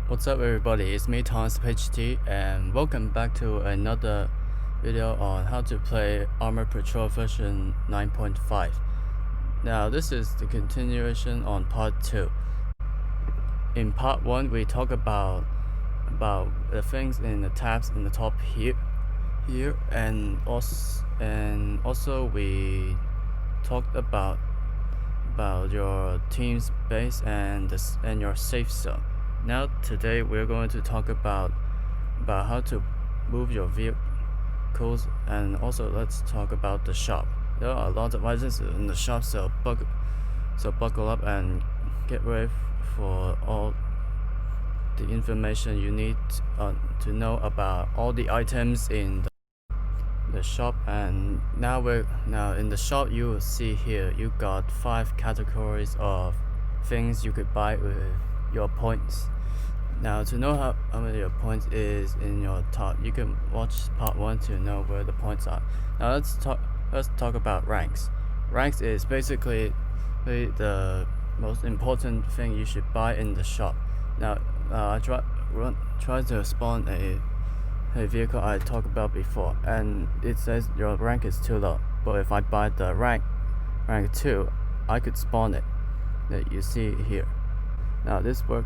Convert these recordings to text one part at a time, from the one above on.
What's up everybody, it's me ThomasTubeHD and welcome back to another video on how to play Armored Patrol version 9.5. Now this is the continuation on part 2. In part 1 we talk about the things in the tabs in the top here and also we talked about your team's base and your safe zone. Now today we're going to talk about how to move your vehicles, and also let's talk about the shop. There are a lot of items in the shop, so buckle up and get ready for all the information you need to know about all the items in the shop. And now in the shop you will see here you got 5 categories of things you could buy with your points. Now to know how many your points is in your top, you can watch part 1 to know where the points are. Now let's talk about ranks. Ranks is basically the most important thing you should buy in the shop. Now I try to spawn a vehicle I talked about before, and it says your rank is too low, but if I buy the rank 2, I could spawn it that you see here. Now this will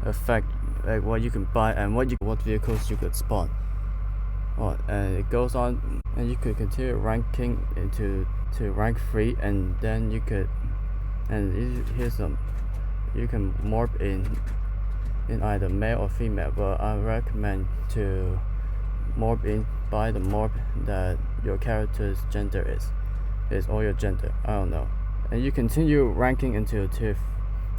affect like what you can buy and what vehicles you could spawn. And it goes on, and you could continue ranking to rank 3, and then you can morph in either male or female, but I recommend to morph in by the morph that your character's gender is or your gender, I don't know. And you continue ranking until to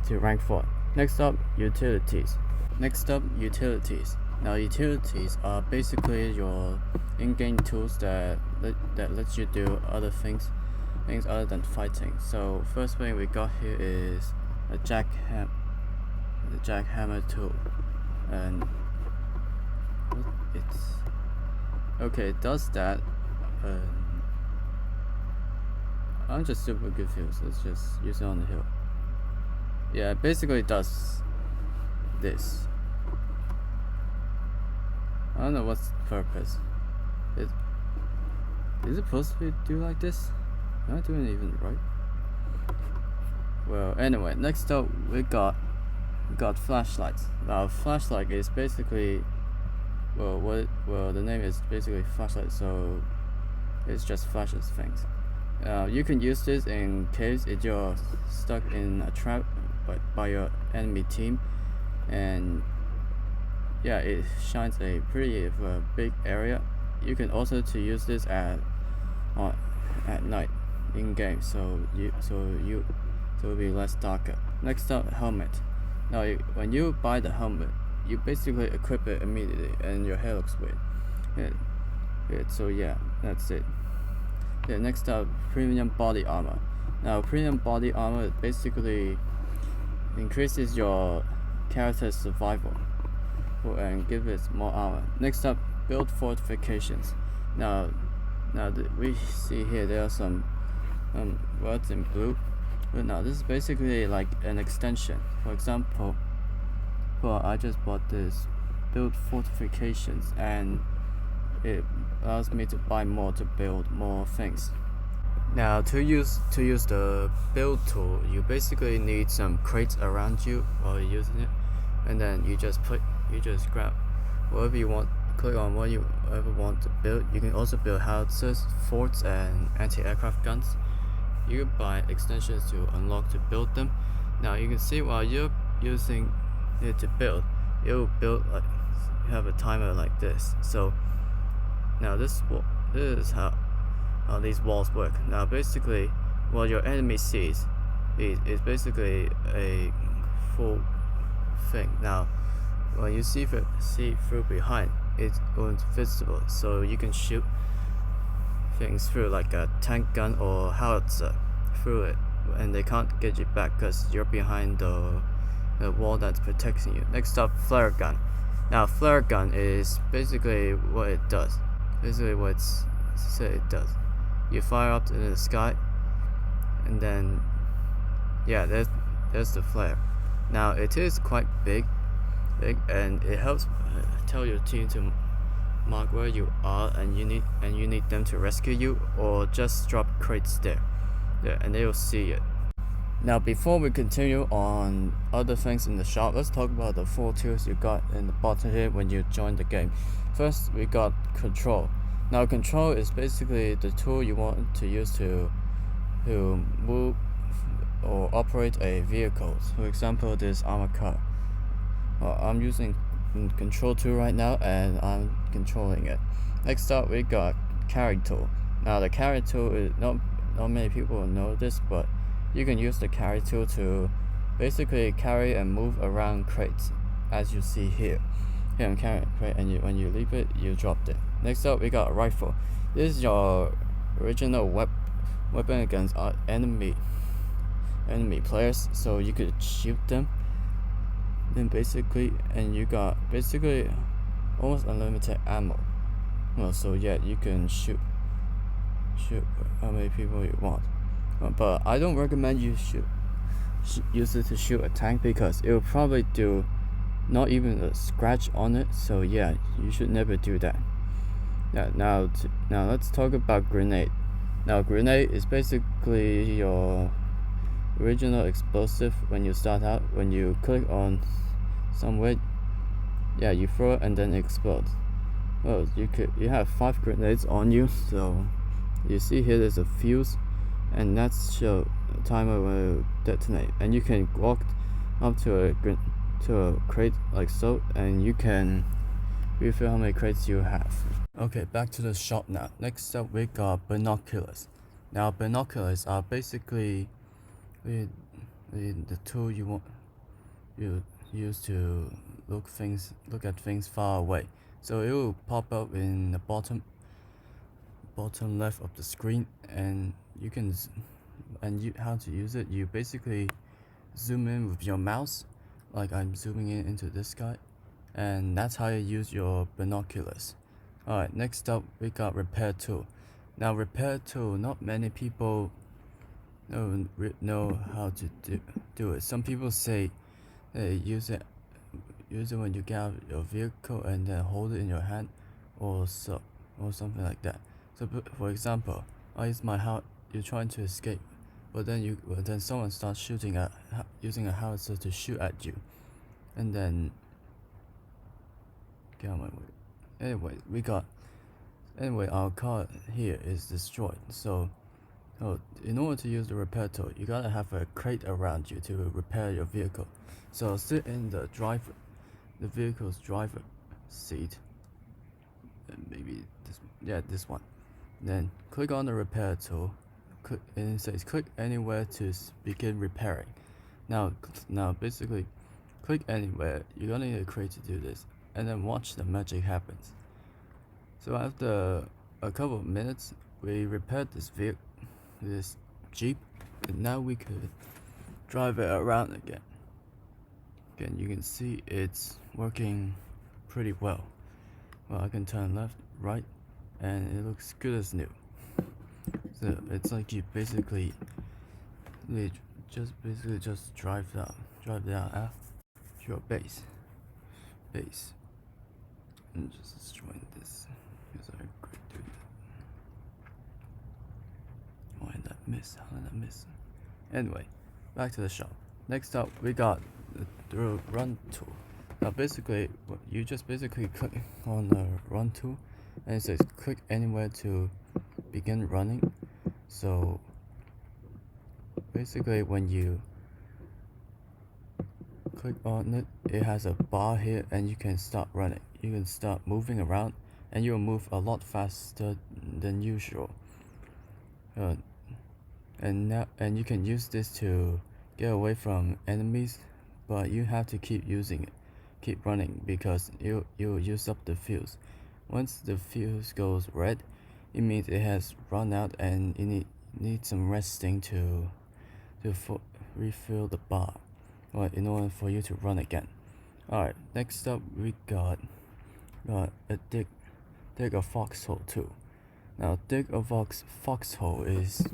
rank 4. Next up, utilities. Now utilities are basically your in-game tools that lets you do other things other than fighting. So first thing we got here is a jackhammer tool, and it does that. I'm just super confused. Let's just use it on the hill. Yeah, it basically does this. I don't know what's the purpose. Is it supposed to do like this? Am I doing it even right? Well, anyway, next up we got flashlights. Now flashlight is basically the name is basically flashlight, so it just flashes things. You can use this in case if you're stuck in a trap by your enemy team, and yeah, it shines a pretty big area. You can also use this at night in game, so it'll be less darker. Next up, helmet. Now when you buy the helmet, you basically equip it immediately, and your hair looks weird. So yeah, that's it. Yeah, next up, premium body armor. Now premium body armor basically increases your character's survival and gives it more armor. Next up, build fortifications. Now we see here there are some words in blue. But now this is basically like an extension. For example, I just bought this build fortifications, and it allows me to buy more to build more things. Now to use the build tool, you basically need some crates around you while you're using it, and then you just grab whatever you want, click on what you ever want to build. You can also build howitzers, forts, and anti-aircraft guns. You can buy extensions to unlock to build them. Now you can see while you're using it to build, it will build like have a timer like this. So now this is how these walls work. Now basically what your enemy sees is basically a full thing. Now when you see through behind, it's invisible, so you can shoot things through like a tank gun or howitzer through it, and they can't get you back because you're behind the wall that's protecting you. Next up, flare gun. Now flare gun is basically what it does. Basically what it does. You fire up in the sky, and then yeah, there's the flare. Now it is quite big, and it helps tell your team to mark where you are, and you need them to rescue you, or just drop crates there. Yeah, and they will see it. Now before we continue on other things in the shop, let's talk about the 4 tools you got in the bottom here when you join the game. First, we got control. Now control is basically the tool you want to use to move or operate a vehicle. For example, this armored car. I'm using control tool right now, and I'm controlling it. Next up, we got carry tool. Now the carry tool is not many people know this, but you can use the carry tool to basically carry and move around crates, as you see here. Here I'm carrying a crate, and when you leave it, you drop it. Next up, we got a rifle. This is your original weapon against enemy players, so you could shoot them. Then and you got basically almost unlimited ammo. Well, so yeah, you can shoot how many people you want. But I don't recommend you use it to shoot a tank, because it will probably do not even a scratch on it. So yeah, you should never do that. Yeah, now let's talk about grenade. Now grenade is basically your original explosive. When you start out, when you click on somewhere, yeah, you throw it and then it explodes. Well, you have 5 grenades on you, so you see here there's a fuse, and that's show the timer will detonate. And you can walk up to a crate like so, and you can refill how many crates you have. Okay, back to the shop now. Next up, we got binoculars. Now binoculars are basically the tool you use to look at things far away. So it will pop up in the bottom left of the screen, and how to use it. You basically zoom in with your mouse, like I'm zooming in into this guy, and that's how you use your binoculars. Alright, next up we got repair tool. Now repair tool, not many people know how to do it. Some people say use it when you get out of your vehicle and then hold it in your hand, or something like that. So for example, it's my house, you're trying to escape, but then someone starts using a howitzer to shoot at you, and then get out of my way. Anyway, our car here is destroyed. So in order to use the repair tool, you gotta have a crate around you to repair your vehicle. So sit in the vehicle's driver seat, and maybe this one. Then click on the repair tool, and it says click anywhere to begin repairing. Now basically, click anywhere. You're gonna need a crate to do this, and then watch the magic happens. So after a couple of minutes, we repaired this Jeep, and now we could drive it around again. You can see it's working pretty well. Well, I can turn left, right, and it looks good as new. So it's like you basically just drive down at your base, and just destroying this, because I could do that. How did that miss? Anyway, back to the shop. Next up, we got the run tool. Now basically, you just basically click on the run tool, and it says click anywhere to begin running. So basically, when you click on it, it has a bar here, and you can start running. You can start moving around, and you'll move a lot faster than usual. And you can use this to get away from enemies, but you have to keep running, because you'll use up the fuse. Once the fuse goes red, it means it has run out, and you need some resting to refill the bar, in order for you to run again. Alright, next up we got a dig a foxhole too. Now dig a foxhole is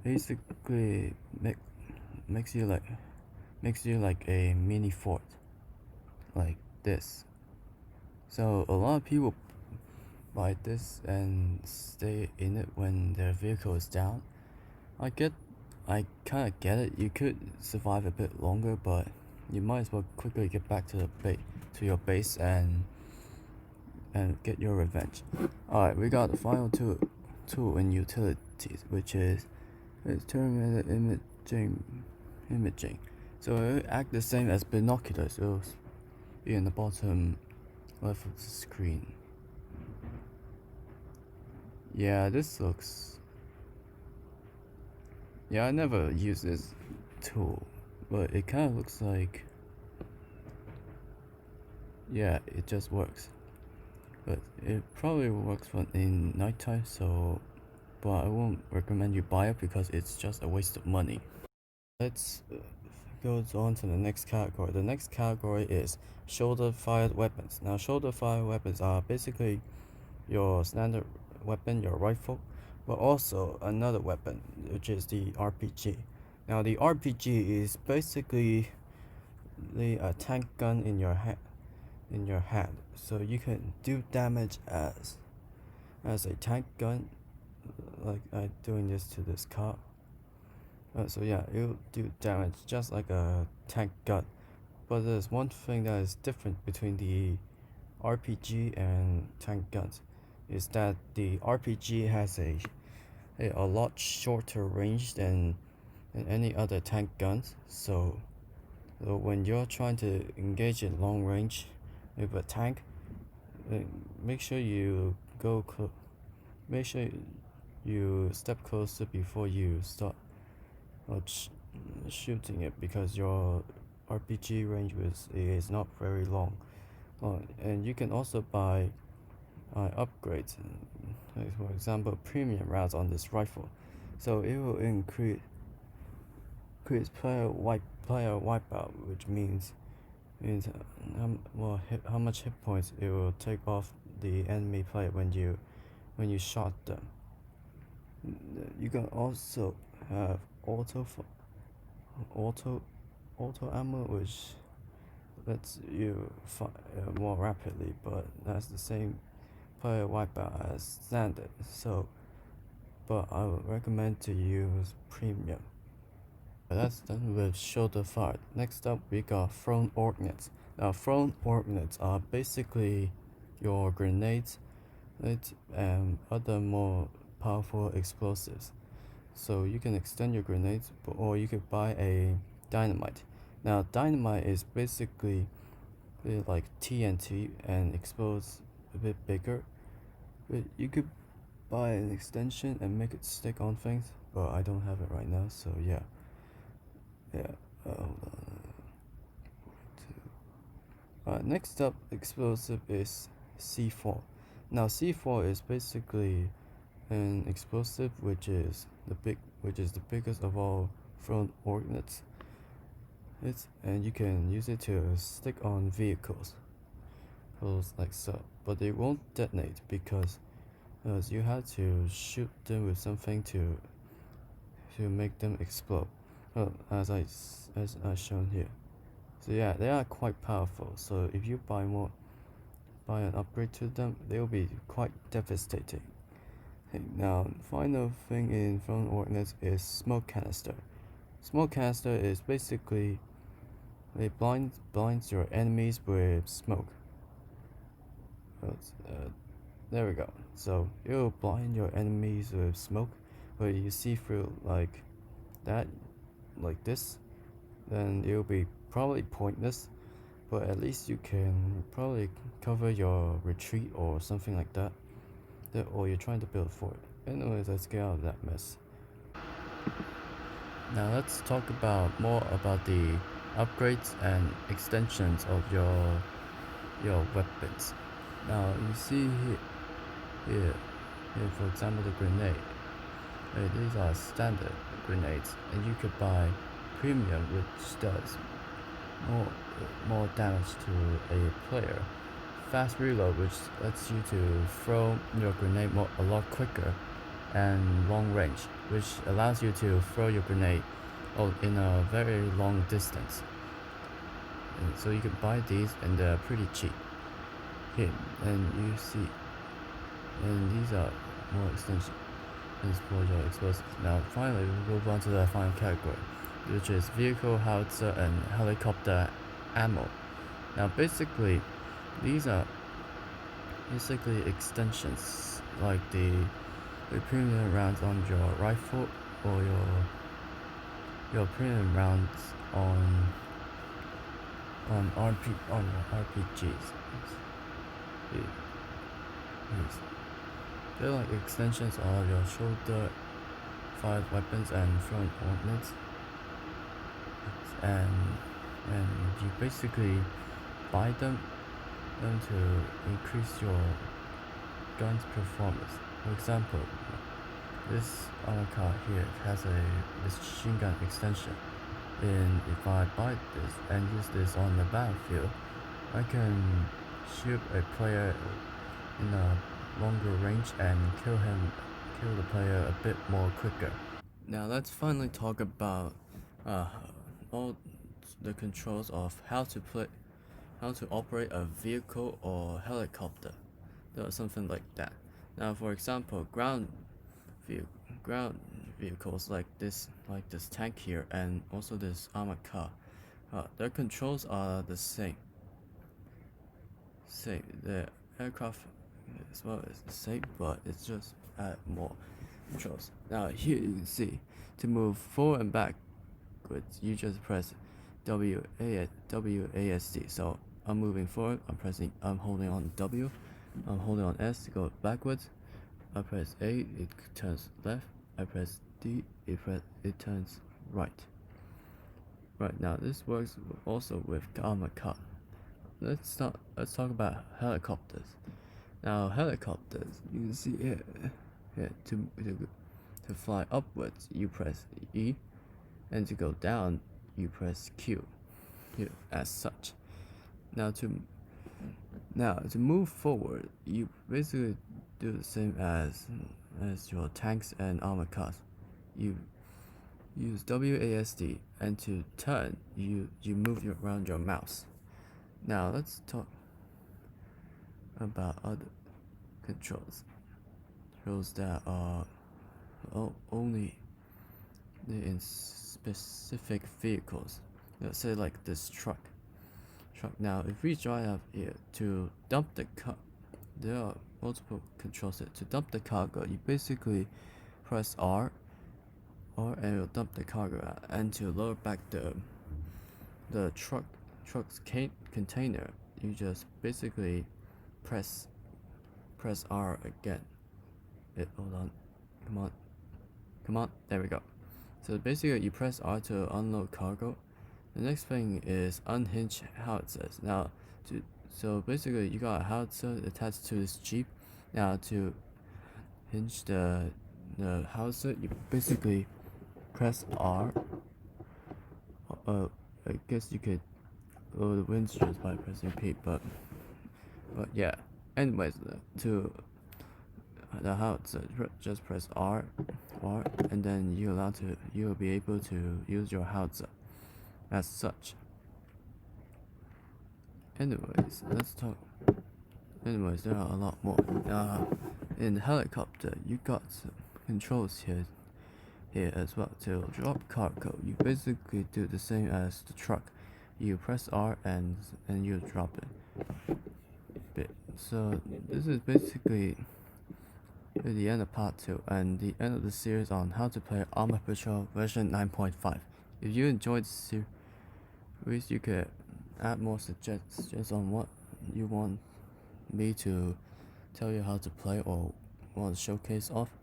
basically makes makes you like a mini fort, like this. So a lot of people buy this and stay in it when their vehicle is down. I kind of get it. You could survive a bit longer, but you might as well quickly get back to your base and get your revenge. Alright, we got the final tool in utilities, which is terminated imaging. So it acts the same as binoculars. It will be in the bottom left of the screen. Yeah, this looks. Yeah, I never used this tool, but it kind of looks like. Yeah, it just works. But it probably works in nighttime, so. But I won't recommend you buy it because it's just a waste of money. Let's go on to the next category. The next category is shoulder-fired weapons. Now, shoulder-fired weapons are basically your standard weapon, your rifle, but also another weapon, which is the RPG. Now, the RPG is basically a tank gun in your hand, so you can do damage as a tank gun, like I'm doing this to this car. So yeah, it'll do damage just like a tank gun. But there's one thing that is different between the RPG and tank guns, is that the RPG has a lot shorter range than any other tank guns. So when you're trying to engage in long range with a tank, make sure you make sure you step closer before you start shooting it, because your RPG range is not very long. And you can also buy upgrades, like for example premium rounds on this rifle, so it will increase player wipeout, which means how much hit points it will take off the enemy player when you shot them. You can also have auto ammo, which lets you fire more rapidly, but that's the same player wipeout as standard. So, but I would recommend to use premium. That's done with shoulder fired. Next up, we got thrown ordnance. Now, thrown ordnance are basically your grenades and other more powerful explosives. So you can extend your grenades, or you could buy a dynamite. Now, dynamite is basically like TNT and explodes a bit bigger. But you could buy an extension and make it stick on things, but I don't have it right now, so yeah. Next up, explosive is C4. Now, C4 is basically an explosive which is the biggest of all thrown ordnance. And you can use it to stick on vehicles like so, but they won't detonate because you have to shoot them with something to make them explode, as I shown here. So yeah, they are quite powerful, so if you buy an upgrade to them, they will be quite devastating. Now, final thing in thrown ordnance is smoke canister. Smoke canister is basically it blinds your enemies with smoke. There we go. So it will blind your enemies with smoke, but you see through like that, like this, then it will be probably pointless, but at least you can probably cover your retreat or something like that, or you're trying to build a fort. Anyways, let's get out of that mess. Now let's talk more about the upgrades and extensions of your weapons. Now you see here, for example, the grenade. These are standard grenades, and you could buy premium, which does more damage to a player. Fast reload, which lets you to throw your grenade a lot quicker, and long range, which allows you to throw your grenade in a very long distance. and so you can buy these, and they're pretty cheap here. And you see, and these are more extensions for your explosives. Now finally we move on to the final category, which is vehicle, howitzer, and helicopter ammo. Now basically these are extensions like the premium rounds on your rifle, or your premium rounds on RPGs. Yes. They're like extensions of your shoulder fired weapons and thrown ordnance, and you basically buy them to increase your gun's performance. For example, this armor car here has this machine gun extension, and if I buy this and use this on the battlefield, I can shoot a player in a longer range and kill the player a bit more quicker. Now let's finally talk about all the controls of how to operate a vehicle or helicopter, or something like that. Now for example, ground vehicles like this tank here, and also this armored car, their controls are the same. The aircraft as well is the same, but it's just add more controls. Now here you can see, to move forward and backwards, you just press WASD. So I'm moving forward, I'm holding on W, I'm holding on S to go backwards. I press A, it turns left. I press D, it turns right. Right, now this works also with armored car. Let's talk about helicopters. Now helicopters, you can see here to fly upwards you press E, and to go down you press Q here as such. Now to move forward, you basically do the same as your tanks and armored cars. You use WASD, and to turn you move around your mouse. Now let's talk about other controls that are only in specific vehicles. Let's say like this truck. Now if we drive up here to dump the car, there are multiple controls here. To dump the cargo, you basically press R, and it'll dump the cargo out. And to load back the truck's container, you just basically press R again. Hold on, come on, there we go. So basically you press R to unload cargo. The next thing is unhinge howitzers. Now so basically you got a howitzer attached to this Jeep. Now to hinge the howitzer, you basically press R. I guess you could lower the windshield by pressing P, but yeah. Anyways, to the howitzer, just press R, and then you'll be able to use your howitzer as such. Anyways, there are a lot more. In the helicopter, you got some controls here as well. To drop cargo, you basically do the same as the truck. You press R and you drop it. So this is basically the end of part 2 and the end of the series on how to play Armored Patrol version 9.5. If you enjoyed the series, you could add more suggestions on what you want me to tell you how to play or want to showcase off.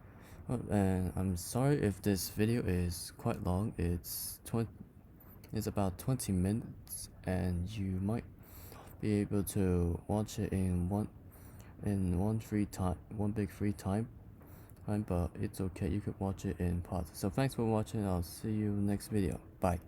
And I'm sorry if this video is quite long. It's about 20 minutes, and you might be able to watch it in one big free time, but it's okay, you could watch it in parts. So thanks for watching. I'll see you next video. Bye.